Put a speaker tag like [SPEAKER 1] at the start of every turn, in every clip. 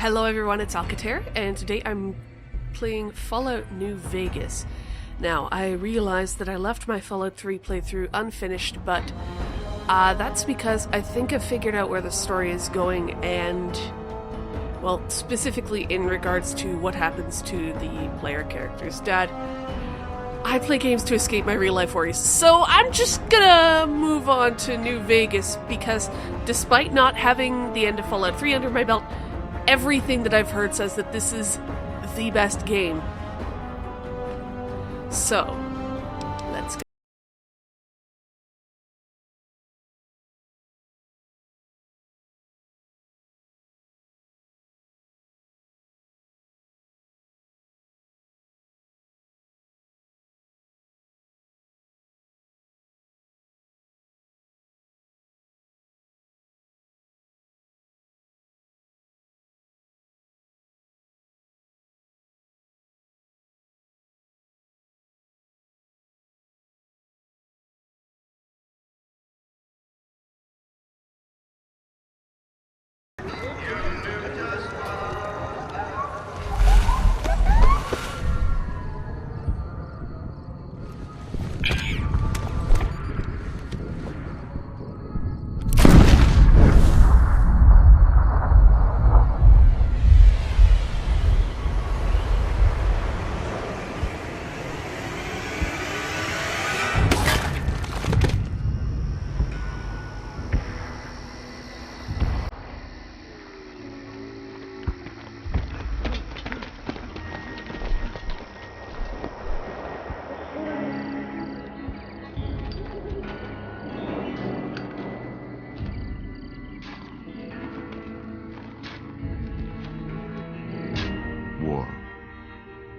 [SPEAKER 1] Hello everyone, it's Alcater, and today I'm playing Fallout New Vegas. Now, I realized that I left my Fallout 3 playthrough unfinished, but that's because I think I've figured out where the story is going, and, well, specifically in regards to what happens to the player character's dad. I play games to escape my real-life worries, so I'm just gonna move on to New Vegas, because despite not having the end of Fallout 3 under my belt, everything that I've heard says that this is the best game. So, let's go.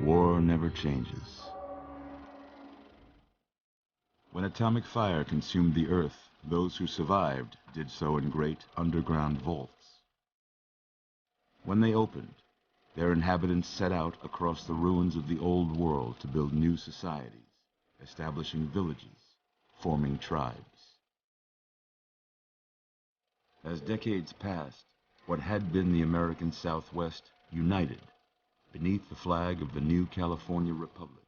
[SPEAKER 2] War never changes. When atomic fire consumed the earth, those who survived did so in great underground vaults. When they opened, their inhabitants set out across the ruins of the old world to build new societies, establishing villages, forming tribes. As decades passed, what had been the American Southwest united beneath the flag of the new California Republic,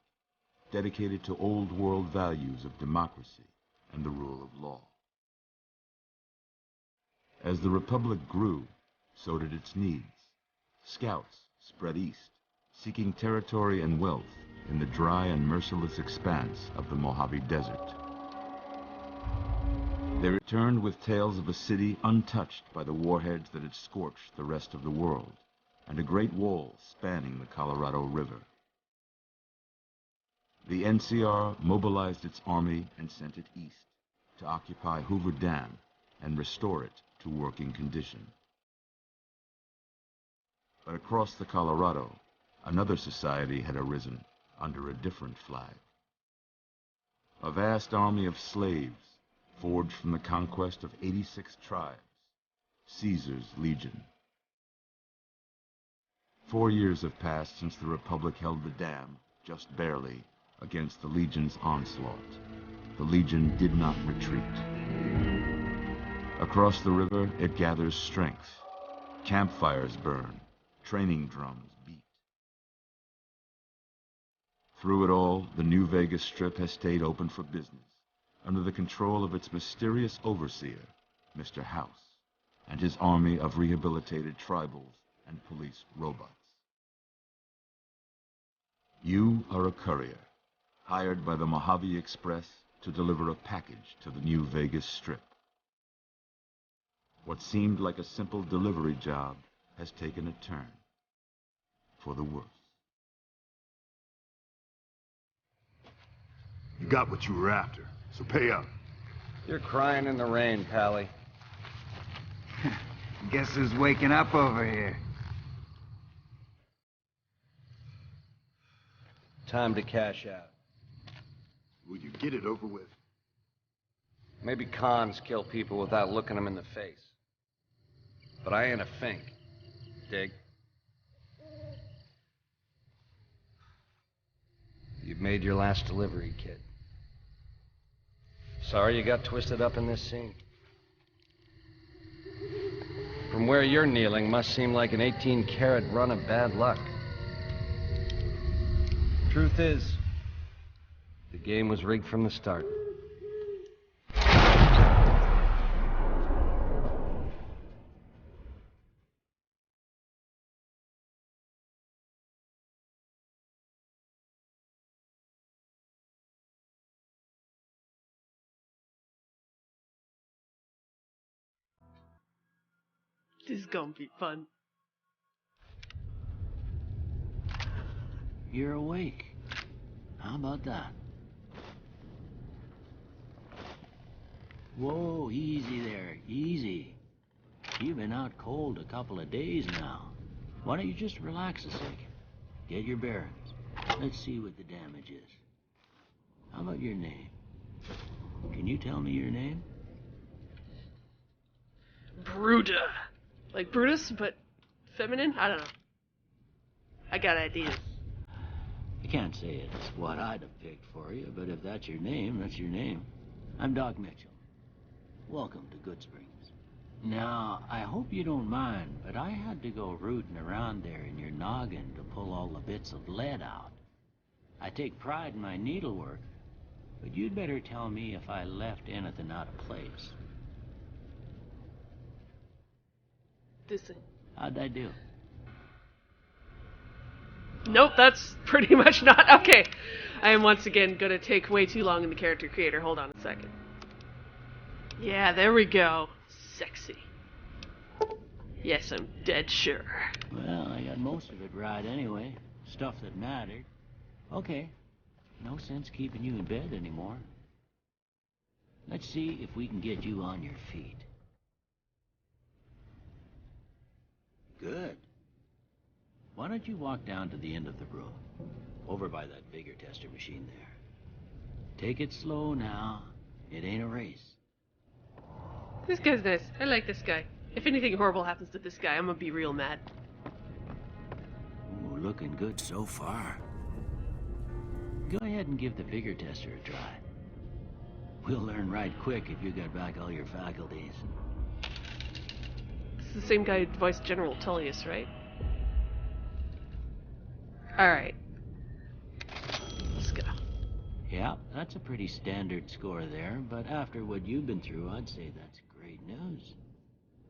[SPEAKER 2] dedicated to old world values of democracy and the rule of law. As the Republic grew, so did its needs. Scouts spread east, seeking territory and wealth in the dry and merciless expanse of the Mojave Desert. They returned with tales of a city untouched by the warheads that had scorched the rest of the world, and a great wall spanning the Colorado River. The NCR mobilized its army and sent it east to occupy Hoover Dam and restore it to working condition. But across the Colorado, another society had arisen under a different flag. A vast army of slaves forged from the conquest of 86 tribes, Caesar's Legion. 4 years have passed since the Republic held the dam, just barely, against the Legion's onslaught. The Legion did not retreat. Across the river, it gathers strength. Campfires burn, training drums beat. Through it all, the New Vegas Strip has stayed open for business, under the control of its mysterious overseer, Mr. House, and his army of rehabilitated tribals and police robots. You are a courier, hired by the Mojave Express to deliver a package to the New Vegas Strip. What seemed like a simple delivery job has taken a turn for the worse.
[SPEAKER 3] You got what you were after, so pay up.
[SPEAKER 4] You're crying in the rain, Pally.
[SPEAKER 5] Guess who's waking up over here?
[SPEAKER 4] Time to cash out.
[SPEAKER 3] Will you get it over with?
[SPEAKER 4] Maybe cons kill people without looking them in the face. But I ain't a fink. Dig? You've made your last delivery, kid. Sorry you got twisted up in this scene. From where you're kneeling must seem like an 18-carat run of bad luck. Truth is, the game was rigged from the start.
[SPEAKER 1] This is gonna be fun.
[SPEAKER 6] You're awake. How about that? Whoa, easy there, easy. You've been out cold a couple of days now. Why don't you just relax a second? Get your bearings. Let's see what the damage is. How about your name? Can you tell me your name?
[SPEAKER 1] BRUTA. Like Brutus, but feminine? I don't know. I got ideas.
[SPEAKER 6] I can't say it's what I'd have picked for you, but if that's your name, that's your name. I'm Doc Mitchell. Welcome to GOODSPRINGS. Now, I hope you don't mind, but I had to go rooting around there in your noggin to pull all the bits of lead out. I take pride in my needlework, but you'd better tell me if I left anything out of place.
[SPEAKER 1] Listen.
[SPEAKER 6] How'd I do?
[SPEAKER 1] Nope, that's pretty much not. Okay. I am once again gonna take way too long in the character creator. Hold on a second. Yeah, there we go. Sexy. Yes, I'm dead sure.
[SPEAKER 6] Well, I got most of it right anyway. Stuff that mattered. Okay. No sense keeping you in bed anymore. Let's see if we can get you on your feet. Good. Why don't you walk down to the end of the room, over by that vigor tester machine there. Take it slow now. It ain't a race.
[SPEAKER 1] This guy's nice. I like this guy. If anything horrible happens to this guy, I'm gonna be real mad.
[SPEAKER 6] Ooh, looking good so far. Go ahead and give the vigor tester a try. We'll learn right quick if you got back all your faculties.
[SPEAKER 1] This is the same guy who voiced General Tullius, right? Alright. Let's go.
[SPEAKER 6] Yeah, that's a pretty standard score there, but after what you've been through, I'd say that's great news.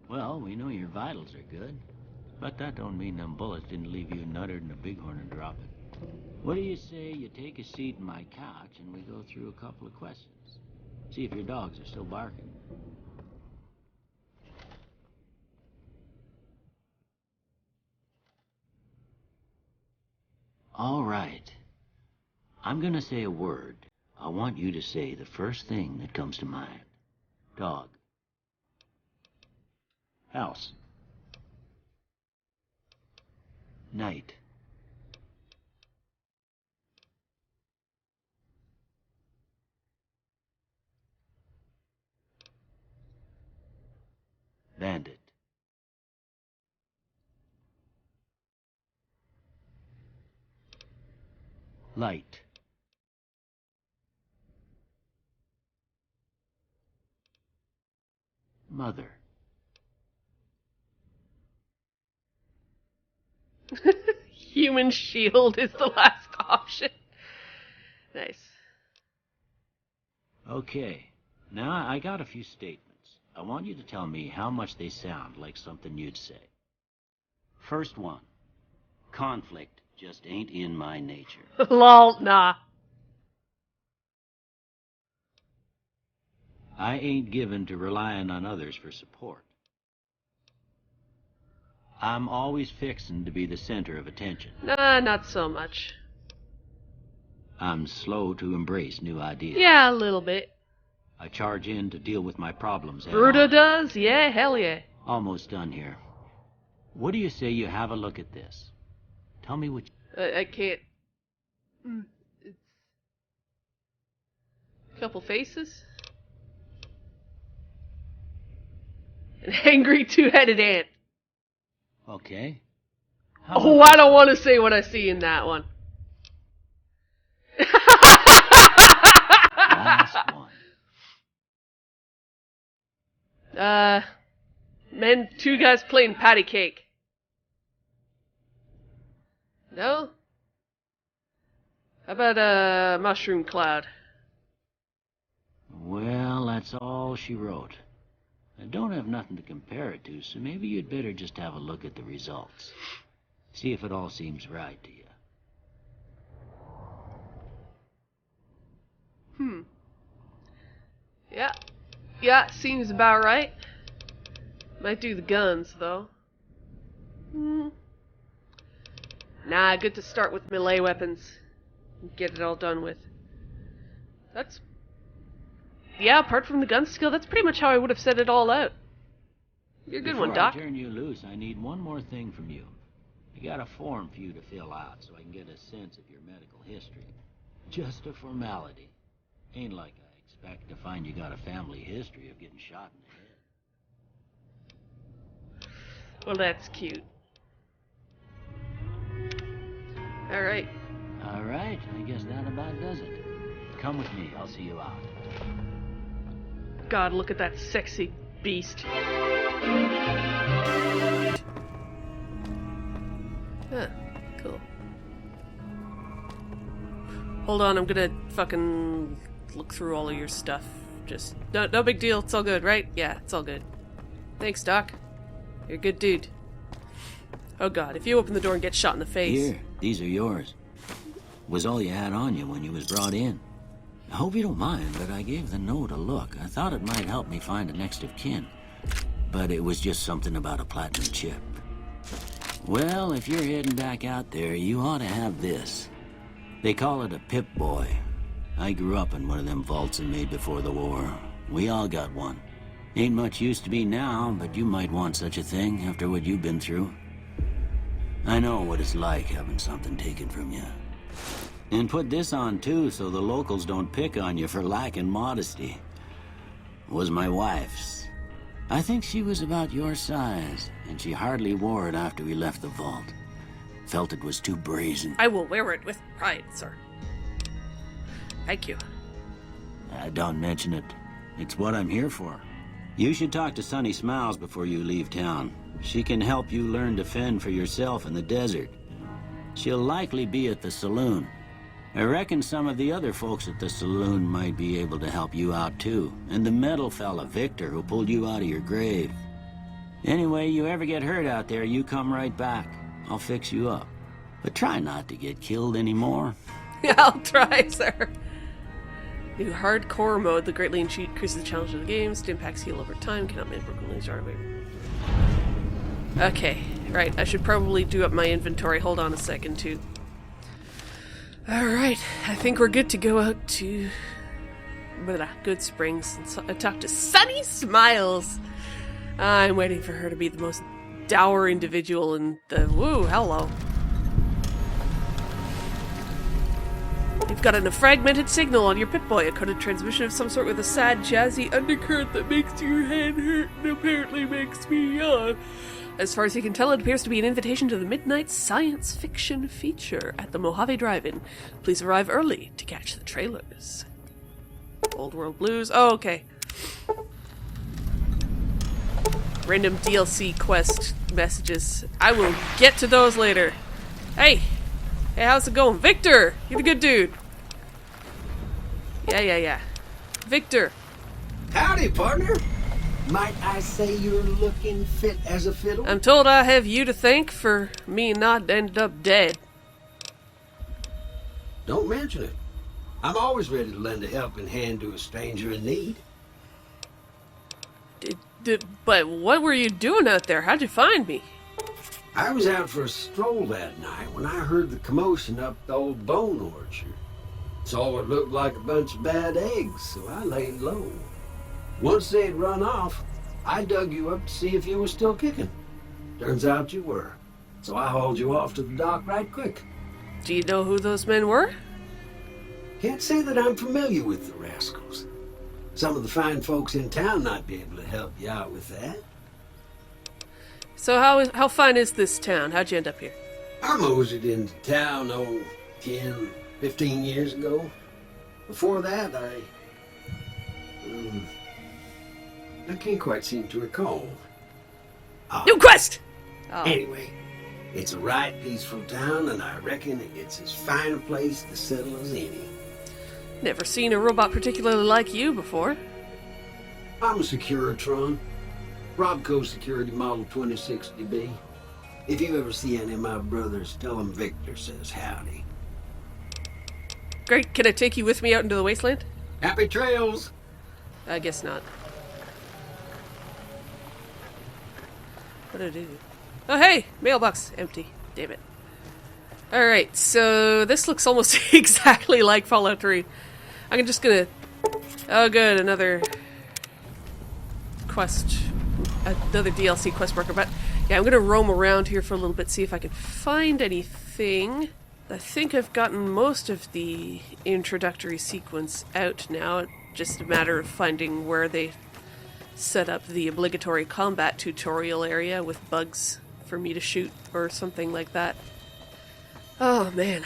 [SPEAKER 6] Well, we know your vitals are good, but that don't mean them bullets didn't leave you nuttered in a bighorn and drop it. What do you say you take a seat in my couch and we go through a couple of questions? See if your dogs are still barking. All right. I'm gonna say a word. I want you to say the first thing that comes to mind. Dog. House. Night. Bandit. Light. Mother.
[SPEAKER 1] Human shield is the last option. Nice.
[SPEAKER 6] Okay. Now I got a few statements. I want you to tell me how much they sound like something you'd say. First one. Conflict just ain't in my nature.
[SPEAKER 1] Lol, nah.
[SPEAKER 6] I ain't given to relying on others for support. I'm always fixin' to be the center of attention.
[SPEAKER 1] Nah, not so much.
[SPEAKER 6] I'm slow to embrace new ideas.
[SPEAKER 1] Yeah, a little bit.
[SPEAKER 6] I charge in to deal with my problems head
[SPEAKER 1] BRUTA
[SPEAKER 6] on.
[SPEAKER 1] does? Yeah, hell yeah.
[SPEAKER 6] Almost done here. What do you say you have a look at this? Tell me what
[SPEAKER 1] I can't. It's a couple faces. An angry two-headed ant.
[SPEAKER 6] Okay.
[SPEAKER 1] Oh, I don't want to say what I see in that one.
[SPEAKER 6] Last one.
[SPEAKER 1] Men, two guys playing patty cake. No? How about a mushroom cloud?
[SPEAKER 6] Well, that's all she wrote. I don't have nothing to compare it to, so maybe you'd better just have a look at the results. See if it all seems right to you.
[SPEAKER 1] Yeah, seems about right. Might do the guns, though. Nah, good to start with melee weapons. Get it all done with. Yeah, apart from the gun skill, that's pretty much how I would have set it all out. You're a good one, Doc.
[SPEAKER 6] Before I turn you loose, I need one more thing from you. I got a form for you to fill out so I can get a sense of your medical history. Just a formality. Ain't like I expect to find you got a family history of getting shot in the head.
[SPEAKER 1] Well, that's cute. Alright.
[SPEAKER 6] Alright, I guess that about does it. Come with me, I'll see you out.
[SPEAKER 1] God, look at that sexy beast. Huh, cool. Hold on, I'm gonna fucking look through all of your stuff. Just, no big deal, it's all good, right? Yeah, it's all good. Thanks, Doc. You're a good dude. Oh god, if you open the door and get shot in the face...
[SPEAKER 6] Here, these are yours. Was all you had on you when you was brought in. I hope you don't mind, but I gave the note a look. I thought it might help me find a next of kin. But it was just something about a platinum chip. Well, if you're heading back out there, you ought to have this. They call it a Pip-Boy. I grew up in one of them vaults they made before the war. We all got one. Ain't much use to me now, but you might want such a thing after what you've been through. I know what it's like having something taken from you. And put this on too, so the locals don't pick on you for lacking modesty. Was my wife's. I think she was about your size, and she hardly wore it after we left the vault. Felt it was too brazen.
[SPEAKER 1] I will wear it with pride, sir. Thank you.
[SPEAKER 6] Don't mention it. It's what I'm here for. You should talk to Sunny Smiles before you leave town. She can help you learn to fend for yourself in the desert. She'll likely be at the saloon. I reckon some of the other folks at the saloon might be able to help you out too. And the metal fella, Victor, who pulled you out of your grave. Anyway, you ever get hurt out there, you come right back. I'll fix you up. But try not to get killed anymore.
[SPEAKER 1] I'll try, sir. New hardcore mode, the greatly increases the challenge of the game. Stimpaks heal over time, cannot make broken limbs or away. Okay, right, I should probably do up my inventory. Hold on a second, too. Alright, I think we're good to go out to GOODSPRINGS and talk to Sunny Smiles. I'm waiting for her to be the most dour individual in the... Woo, hello. You've got a fragmented signal on your Pip-Boy, a coded transmission of some sort with a sad, jazzy undercurrent that makes your head hurt and apparently makes me yawn. As far as you can tell, it appears to be an invitation to the midnight science fiction feature at the Mojave Drive-In. Please arrive early to catch the trailers. Old World Blues. Oh, okay. Random DLC quest messages. I will get to those later. Hey! Hey, how's it going? Victor! You're the good dude. Yeah. Victor!
[SPEAKER 7] Howdy, partner. Might I say you're looking fit as a fiddle?
[SPEAKER 1] I'm told I have you to thank for me not ended up dead.
[SPEAKER 7] Don't mention it. I'm always ready to lend a helping hand to a stranger in need.
[SPEAKER 1] But what were you doing out there? How'd you find me?
[SPEAKER 7] I was out for a stroll that night when I heard the commotion up the old bone orchard. Saw what looked like a bunch of bad eggs, so I laid low. Once they had run off, I dug you up to see if you were still kicking. Turns out you were, so I hauled you off to the dock right quick.
[SPEAKER 1] Do you know who those men were?
[SPEAKER 7] Can't say that I'm familiar with the rascals. Some of the fine folks in town might be able to help you out with that.
[SPEAKER 1] So how fine is this town? How'd you end up here?
[SPEAKER 7] I moseyed into town, 10, 15 years ago. Before that, I can't quite seem to recall.
[SPEAKER 1] New quest! Oh.
[SPEAKER 7] Anyway, it's a right peaceful town, and I reckon it's as fine a place to settle as any.
[SPEAKER 1] Never seen a robot particularly like you before.
[SPEAKER 7] I'm a Securitron. Robco Security Model 2060B. If you ever see any of my brothers, tell them Victor says howdy.
[SPEAKER 1] Great, can I take you with me out into the wasteland?
[SPEAKER 7] Happy trails!
[SPEAKER 1] I guess not. What did I do? Oh hey! Mailbox! Empty. Damn it. Alright, so this looks almost exactly like Fallout 3. I'm just gonna... Oh good, another quest. Another DLC quest marker, but yeah, I'm gonna roam around here for a little bit, see if I can find anything. I think I've gotten most of the introductory sequence out now. It's just a matter of finding where they set up the obligatory combat tutorial area with bugs for me to shoot or something like that. Oh man.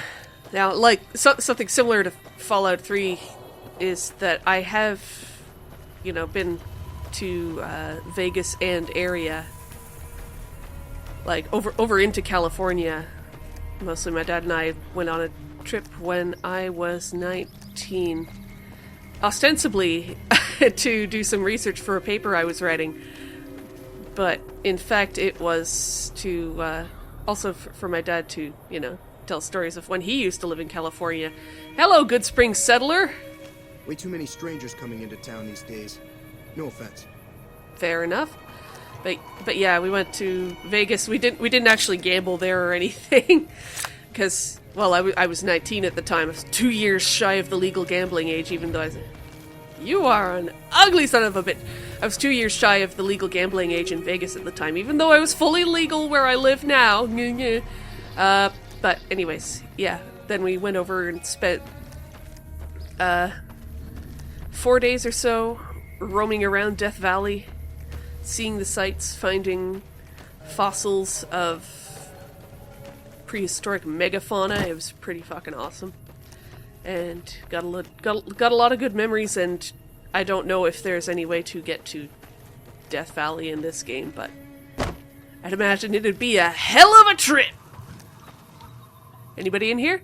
[SPEAKER 1] Now, like, something similar to Fallout 3 is that I have, you know, been to Vegas and area, like over into California. Mostly my dad and I went on a trip when I was 19, ostensibly to do some research for a paper I was writing, but in fact it was to also for my dad to, you know, tell stories of when he used to live in California. Hello, GOODSPRINGS settler!
[SPEAKER 8] Way too many strangers coming into town these days. No offense.
[SPEAKER 1] Fair enough. But yeah, we went to Vegas. We didn't actually gamble there or anything, because, well, I was 19 at the time. I was 2 years shy of the legal gambling age, even though I was... You are an ugly son of a bitch! I was 2 years shy of the legal gambling age in Vegas at the time, even though I was fully legal where I live now. But anyways, yeah. Then we went over and spent 4 days or so roaming around Death Valley, seeing the sights, finding fossils of prehistoric megafauna. It was pretty fucking awesome, and got a lot of good memories. And I don't know if there's any way to get to Death Valley in this game, but I'd imagine it'd be a hell of a trip. Anybody in here?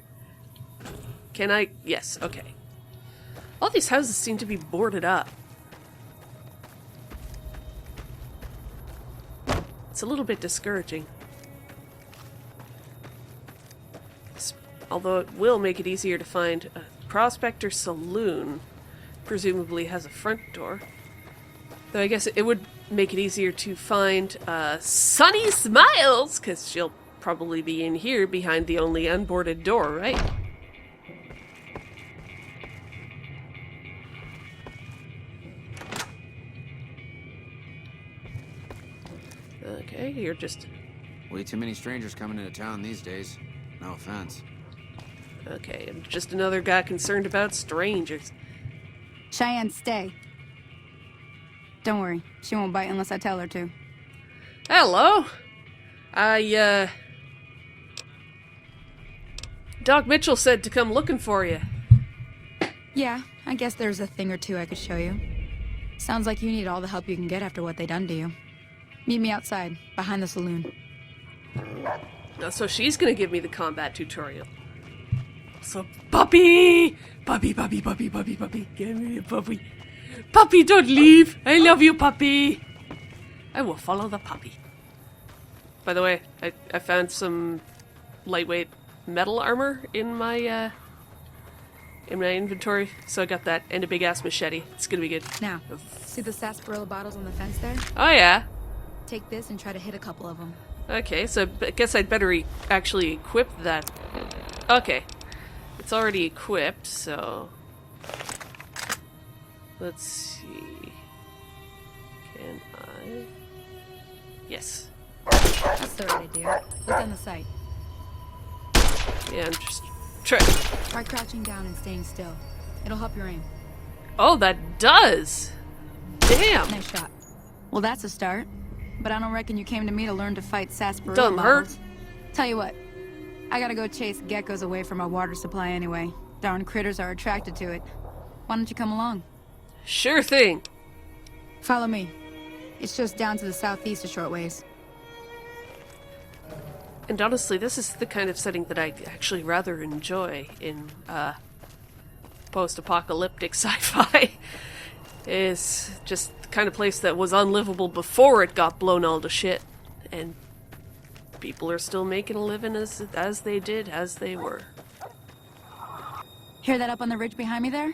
[SPEAKER 1] Can I? Yes. Okay. All these houses seem to be boarded up. It's a little bit discouraging. Although it will make it easier to find a Prospector Saloon. Presumably has a front door. Though I guess it would make it easier to find Sunny Smiles, because she'll probably be in here behind the only unboarded door, right? Okay, you're just...
[SPEAKER 9] Way too many strangers coming into town these days. No offense.
[SPEAKER 1] Okay, I'm just another guy concerned about strangers.
[SPEAKER 10] Cheyenne, stay. Don't worry, she won't bite unless I tell her to.
[SPEAKER 1] Hello! Doc Mitchell said to come looking for you.
[SPEAKER 10] Yeah, I guess there's a thing or two I could show you. Sounds like you need all the help you can get after what they done to you. Meet me outside, behind the saloon.
[SPEAKER 1] So she's gonna give me the combat tutorial. So, puppy! Puppy, puppy, puppy, puppy, puppy. Give me a puppy. Puppy, don't leave! I love you, puppy! I will follow the puppy. By the way, I found some lightweight metal armor in my inventory, so I got that and a big-ass machete. It's gonna be good.
[SPEAKER 10] Now, see the sarsaparilla bottles on the fence there?
[SPEAKER 1] Oh, yeah.
[SPEAKER 10] Take this and try to hit a couple of them.
[SPEAKER 1] Okay, so I guess I'd better actually equip that. Okay. It's already equipped, so... Let's see... Can I... Yes.
[SPEAKER 10] That's the right idea. Look on the sight.
[SPEAKER 1] Yeah, I'm just...
[SPEAKER 10] Try crouching down and staying still. It'll help your aim.
[SPEAKER 1] Oh, that does! Damn!
[SPEAKER 10] Nice shot. Well, that's a start. But I don't reckon you came to me to learn to fight sarsaparilla
[SPEAKER 1] Doesn't
[SPEAKER 10] bottles.
[SPEAKER 1] hurt.
[SPEAKER 10] Tell you what, I gotta go chase geckos away from our water supply anyway. Darn critters are attracted to it. Why don't you come along?
[SPEAKER 1] Sure thing.
[SPEAKER 10] Follow me. It's just down to the southeast a short ways.
[SPEAKER 1] And honestly, this is the kind of setting that I actually rather enjoy in post-apocalyptic sci-fi. Is just the kind of place that was unlivable before it got blown all to shit, and people are still making a living as they did, as they were.
[SPEAKER 10] Hear that up on the ridge behind me there?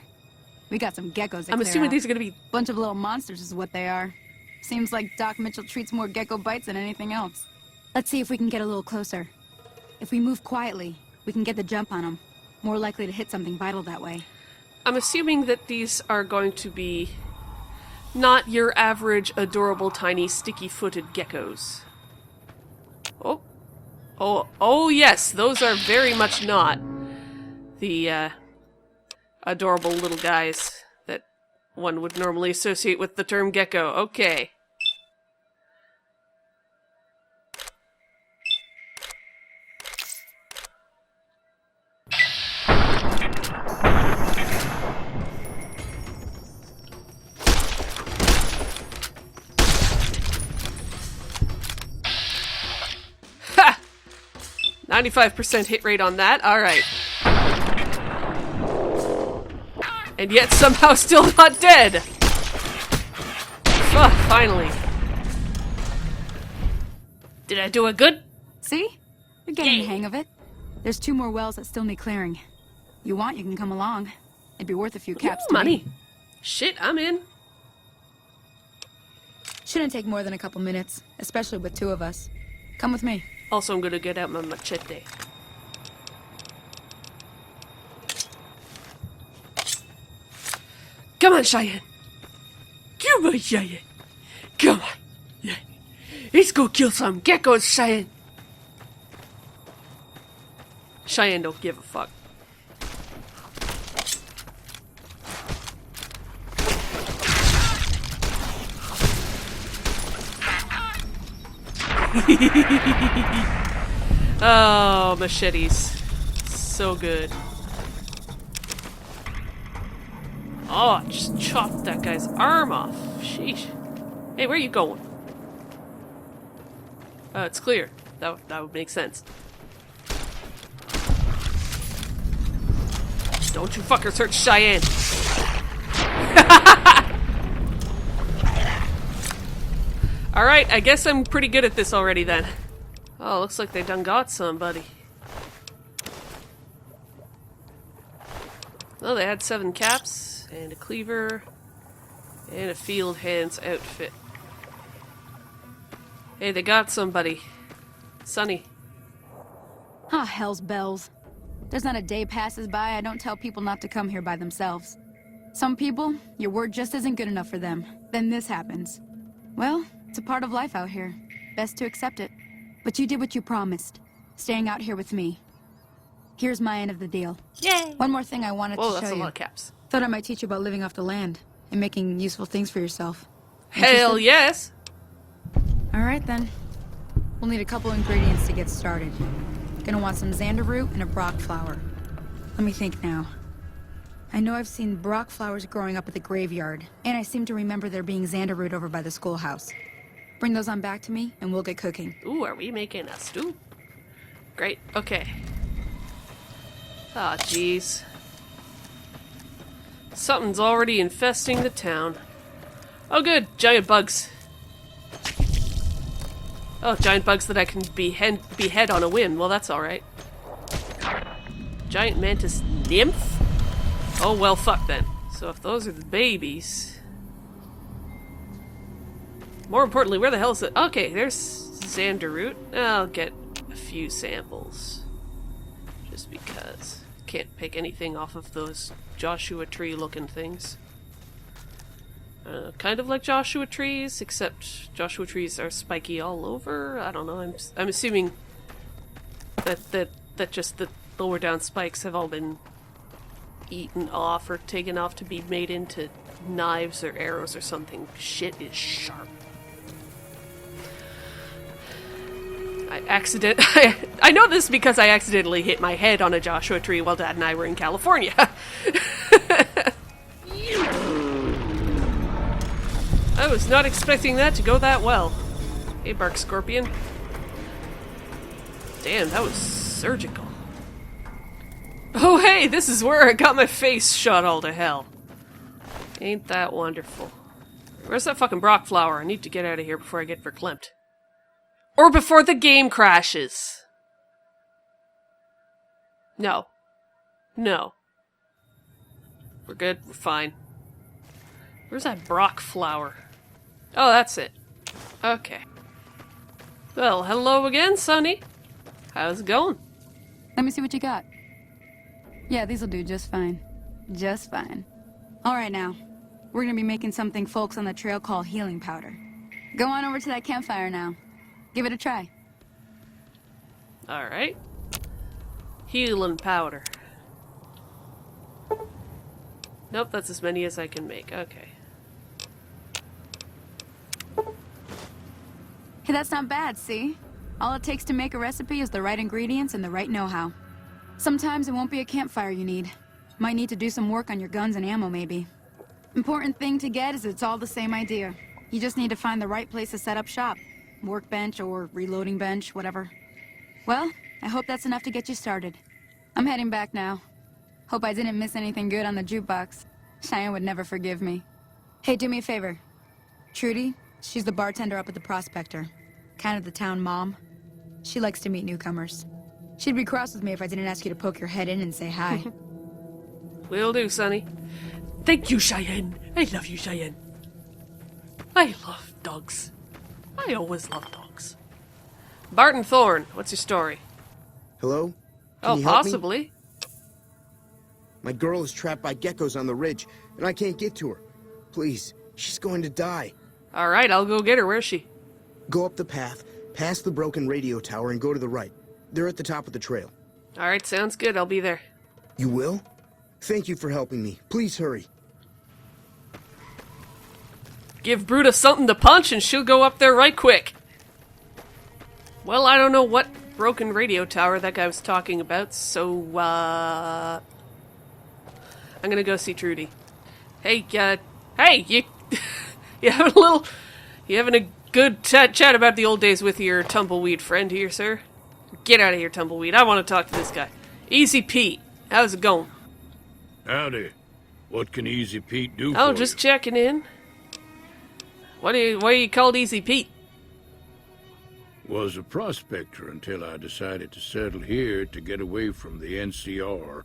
[SPEAKER 10] We got some geckos to
[SPEAKER 1] I'm
[SPEAKER 10] clear
[SPEAKER 1] assuming
[SPEAKER 10] out.
[SPEAKER 1] these are gonna be...
[SPEAKER 10] Bunch of little monsters is what they are. Seems like Doc Mitchell treats more gecko bites than anything else. Let's see if we can get a little closer. If we move quietly, we can get the jump on them. More likely to hit something vital that way.
[SPEAKER 1] I'm assuming that these are going to be not your average adorable tiny sticky-footed geckos. Oh yes, those are very much not the adorable little guys that one would normally associate with the term gecko. Okay. Ha! 95% hit rate on that. Alright. And yet somehow still not dead! Finally. Did I do it good?
[SPEAKER 10] See? You're getting the hang of it. There's 2 more wells that still need clearing. You want, you can come along. It'd be worth a few caps to
[SPEAKER 1] money.
[SPEAKER 10] me.
[SPEAKER 1] Shit, I'm in.
[SPEAKER 10] Shouldn't take more than a couple minutes, especially with 2 of us. Come with me.
[SPEAKER 1] Also, I'm gonna get out my machete. Come on, Cheyenne. Come on, Cheyenne. Come on. Yeah. Let's go kill some geckos, Cheyenne. Cheyenne don't give a fuck. Oh, machetes. So good. Oh, just chopped that guy's arm off. Sheesh. Hey, where are you going? It's clear. That would make sense. Don't you fuckers hurt Cheyenne. Alright, I guess I'm pretty good at this already then. Oh, looks like they done got somebody. Oh, they had 7 caps, and a cleaver, and a field hand's outfit. Hey, they got somebody. Sonny.
[SPEAKER 10] Ah, hell's bells. There's not a day passes by I don't tell people not to come here by themselves. Some people, your word just isn't good enough for them. Then this happens. Well, it's a part of life out here. Best to accept it. But you did what you promised. Staying out here with me. Here's my end of the deal.
[SPEAKER 1] Yay!
[SPEAKER 10] One more thing I wanted to show you.
[SPEAKER 1] Whoa, that's a lot of caps.
[SPEAKER 10] Thought I might teach you about living off the land and making useful things for yourself.
[SPEAKER 1] Hell yes!
[SPEAKER 10] Alright then. We'll need a couple ingredients to get started. Gonna want some xander root and a brock flower. Let me think now. I know I've seen brock flowers growing up at the graveyard, and I seem to remember there being xander root over by the schoolhouse. Bring those on back to me, and we'll get cooking.
[SPEAKER 1] Ooh, are we making a stew? Great, okay. Ah, jeez. Something's already infesting the town. Oh good, giant bugs. Oh, giant bugs that I can behead on a whim. Well, that's alright. Giant mantis nymph? Oh, well, fuck then. So if those are the babies... More importantly, where the hell is it? Okay, there's xander root. I'll get a few samples. Just because. Can't pick anything off of those Joshua tree looking things. Kind of like Joshua trees, except Joshua trees are spiky all over. I don't know. I'm assuming that just the lower down spikes have all been eaten off or taken off to be made into knives or arrows or something. Shit is sharp. I know this because I accidentally hit my head on a Joshua tree while Dad and I were in California. I was not expecting that to go that well. Hey, Bark Scorpion. Damn, that was surgical. Oh hey, this is where I got my face shot all to hell. Ain't that wonderful. Where's that fucking Brock flower? I need to get out of here before I get verklempt. Or before the game crashes. No. No. We're good, we're fine. Where's that Brock flower? Oh, that's it. Okay. Well, hello again, Sonny. How's it going?
[SPEAKER 10] Let me see what you got. Yeah, these'll do just fine. Just fine. Alright now. We're gonna be making something folks on the trail call healing powder. Go on over to that campfire now. Give it a try.
[SPEAKER 1] Alright. Healing powder. Nope, that's as many as I can make. Okay.
[SPEAKER 10] Hey, that's not bad, see? All it takes to make a recipe is the right ingredients and the right know-how. Sometimes it won't be a campfire you need. Might need to do some work on your guns and ammo, maybe. Important thing to get is it's all the same idea. You just need to find the right place to set up shop. Workbench or reloading bench, whatever. Well, I hope that's enough to get you started. I'm heading back now. Hope I didn't miss anything good on the jukebox. Cheyenne would never forgive me. Hey, do me a favor. Trudy, she's the bartender up at the Prospector. Kind of the town mom. She likes to meet newcomers. She'd be cross with me if I didn't ask you to poke your head in and say hi.
[SPEAKER 1] Will do, Sonny. Thank you, Cheyenne. I love you, Cheyenne. I love dogs. I always love dogs. Barton Thorne, what's your story?
[SPEAKER 8] Hello?
[SPEAKER 1] Oh,
[SPEAKER 8] you help me?
[SPEAKER 1] possibly.
[SPEAKER 8] My girl is trapped by geckos on the ridge, and I can't get to her. Please, she's going to die.
[SPEAKER 1] Alright, I'll go get her. Where's she?
[SPEAKER 8] Go up the path, past the broken radio tower, and go to the right. They're at the top of the trail.
[SPEAKER 1] Alright, sounds good. I'll be there.
[SPEAKER 8] You will? Thank you for helping me. Please hurry.
[SPEAKER 1] Give BRUTA something to punch and she'll go up there right quick. Well, I don't know what broken radio tower that guy was talking about, so, I'm gonna go see Trudy. Hey, hey, you... you having a good chat about the old days with your tumbleweed friend here, sir? Get out of here, tumbleweed. I want to talk to this guy. Easy Pete. How's it going?
[SPEAKER 11] Howdy. What can Easy Pete do for
[SPEAKER 1] Oh, just checking in. Why are you called Easy Pete?
[SPEAKER 11] Was a prospector until I decided to settle here to get away from the NCR.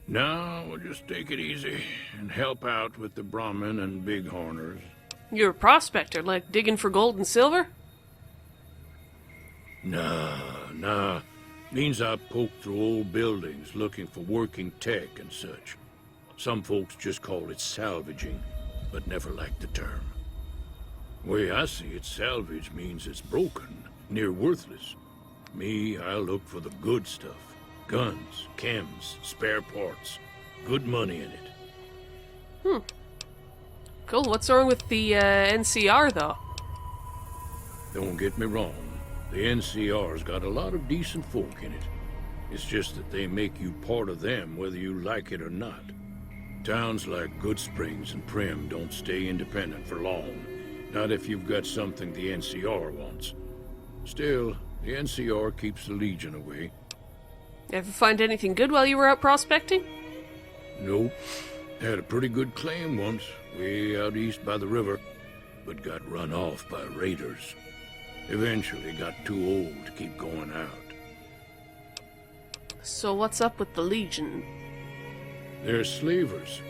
[SPEAKER 11] Now, we'll just take it easy and help out with the Brahmin and Bighorners.
[SPEAKER 1] You're a prospector, like digging for gold and silver?
[SPEAKER 11] Nah. Means I poke through old buildings looking for working tech and such. Some folks just call it salvaging, but never liked the term. Way I see it, salvage means it's broken, near worthless. Me, I look for the good stuff. Guns, chems, spare parts. Good money in it.
[SPEAKER 1] Cool. What's wrong with the NCR, though?
[SPEAKER 11] Don't get me wrong. The NCR's got a lot of decent folk in it. It's just that they make you part of them whether you like it or not. Towns like GOODSPRINGS and Prim don't stay independent for long. Not if you've got something the NCR wants. Still, the NCR keeps the Legion away.
[SPEAKER 1] Ever find anything good while you were out prospecting?
[SPEAKER 11] Nope. Had a pretty good claim once, way out east by the river, but got run off by raiders. Eventually got too old to keep going out.
[SPEAKER 1] So what's up with the Legion?
[SPEAKER 11] They're slavers,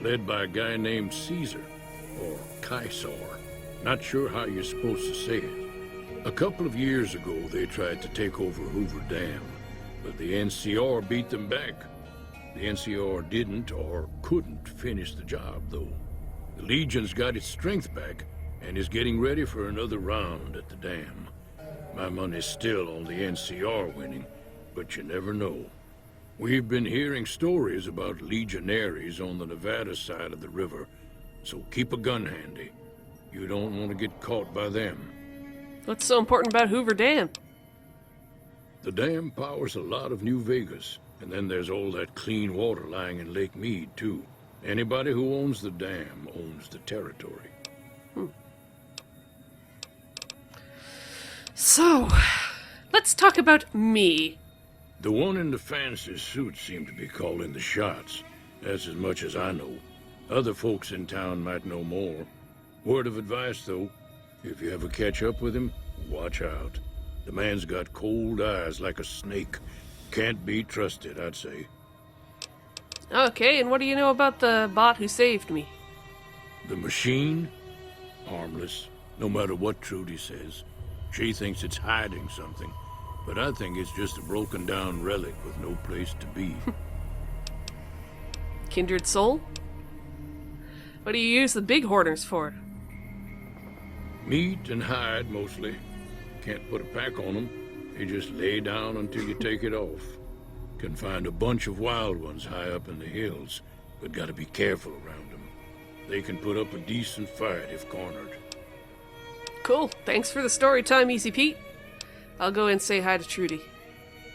[SPEAKER 11] led by a guy named Caesar, or Caesar. Not sure how you're supposed to say it. A couple of years ago, they tried to take over Hoover Dam, but the NCR beat them back. The NCR didn't or couldn't finish the job, though. The Legion's got its strength back and is getting ready for another round at the dam. My money's still on the NCR winning, but you never know. We've been hearing stories about legionaries on the Nevada side of the river, so keep a gun handy. You don't want to get caught by them.
[SPEAKER 1] What's so important about Hoover Dam?
[SPEAKER 11] The dam powers a lot of New Vegas, and then there's all that clean water lying in Lake Mead, too. Anybody who owns the dam owns the territory.
[SPEAKER 1] So, let's talk about me.
[SPEAKER 11] The one in the fancy suit seemed to be calling the shots. That's as much as I know. Other folks in town might know more. Word of advice, though. If you ever catch up with him, watch out. The man's got cold eyes like a snake. Can't be trusted, I'd say.
[SPEAKER 1] Okay, and what do you know about the bot who saved me?
[SPEAKER 11] The machine? Harmless, no matter what Trudy says. She thinks it's hiding something, but I think it's just a broken-down relic with no place to be.
[SPEAKER 1] Kindred soul? What do you use the big hoarders for?
[SPEAKER 11] Meat and hide, mostly. Can't put a pack on them. They just lay down until you take it off. Can find a bunch of wild ones high up in the hills, but gotta be careful around them. They can put up a decent fight if cornered.
[SPEAKER 1] Cool. Thanks for the story time, Easy Pete. I'll go and say hi to Trudy.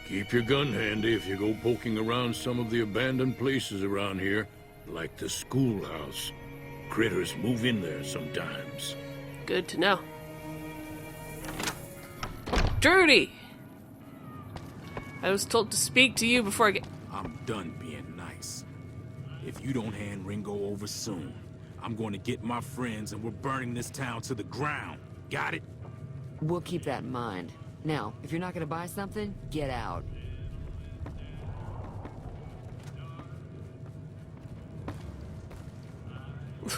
[SPEAKER 11] Keep your gun handy if you go poking around some of the abandoned places around here, like the schoolhouse. Critters move in there sometimes.
[SPEAKER 1] Good to know. Trudy! I was told to speak to you before I get...
[SPEAKER 12] I'm done being nice. If you don't hand Ringo over soon, I'm going to get my friends and we're burning this town to the ground. Got it?
[SPEAKER 13] We'll keep that in mind. Now, if you're not going to buy something, get out.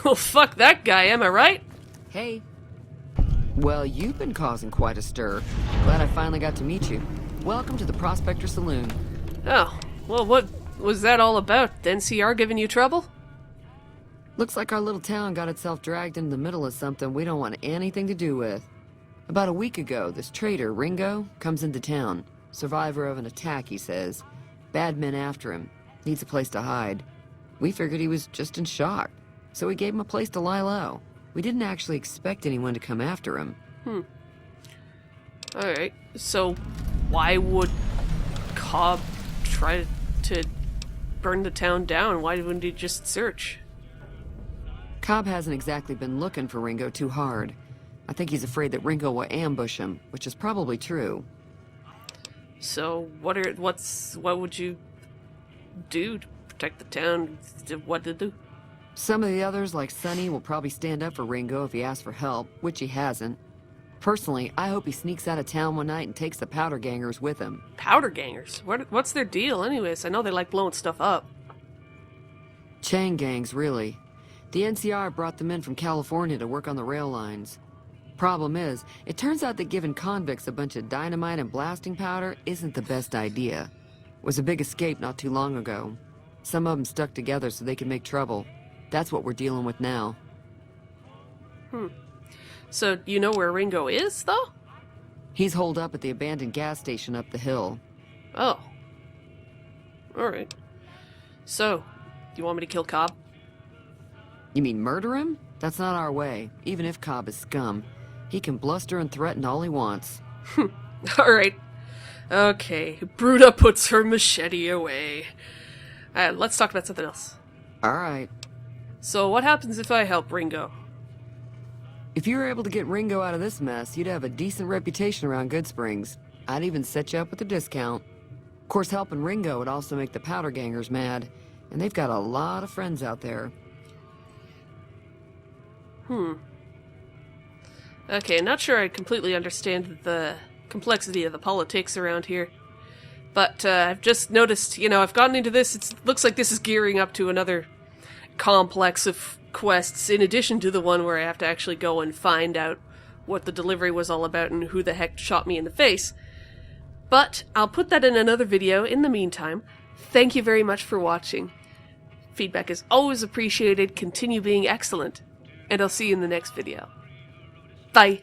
[SPEAKER 1] Well, fuck that guy, am I right?
[SPEAKER 13] Hey. Well, you've been causing quite a stir. Glad I finally got to meet you. Welcome to the Prospector Saloon.
[SPEAKER 1] Oh, well, what was that all about? The NCR giving you trouble?
[SPEAKER 13] Looks like our little town got itself dragged into the middle of something we don't want anything to do with. About a week ago, this traitor, Ringo, comes into town. Survivor of an attack, he says. Bad men after him. Needs a place to hide. We figured he was just in shock, so we gave him a place to lie low. We didn't actually expect anyone to come after him.
[SPEAKER 1] Alright, so why would Cobb try to burn the town down? Why wouldn't he just search?
[SPEAKER 13] Cobb hasn't exactly been looking for Ringo too hard. I think he's afraid that Ringo will ambush him, which is probably true.
[SPEAKER 1] So what would you do to protect the town? What to do?
[SPEAKER 13] Some of the others, like Sonny, will probably stand up for Ringo if he asks for help, which he hasn't. Personally, I hope he sneaks out of town one night and takes the powder gangers with him.
[SPEAKER 1] Powder gangers? What's their deal anyways? I know they like blowing stuff up.
[SPEAKER 13] Chain gangs, really. The NCR brought them in from California to work on the rail lines. Problem is, it turns out that giving convicts a bunch of dynamite and blasting powder isn't the best idea. It was a big escape not too long ago. Some of them stuck together so they could make trouble. That's what we're dealing with now.
[SPEAKER 1] So, you know where Ringo is, though?
[SPEAKER 13] He's holed up at the abandoned gas station up the hill.
[SPEAKER 1] Oh. Alright. So, you want me to kill Cobb?
[SPEAKER 13] You mean murder him? That's not our way, even if Cobb is scum. He can bluster and threaten all he wants.
[SPEAKER 1] Alright. Okay, Bruta puts her machete away. Let's talk about something else.
[SPEAKER 13] Alright.
[SPEAKER 1] So what happens if I help Ringo?
[SPEAKER 13] If you were able to get Ringo out of this mess, you'd have a decent reputation around Goodsprings. I'd even set you up with a discount. Of course, helping Ringo would also make the powder gangers mad, and they've got a lot of friends out there.
[SPEAKER 1] Okay, not sure I completely understand the complexity of the politics around here. But I've just noticed, I've gotten into this. It looks like this is gearing up to another complex of quests, in addition to the one where I have to actually go and find out what the delivery was all about and who the heck shot me in the face. But I'll put that in another video in the meantime. Thank you very much for watching. Feedback is always appreciated. Continue being excellent. And I'll see you in the next video. Bye.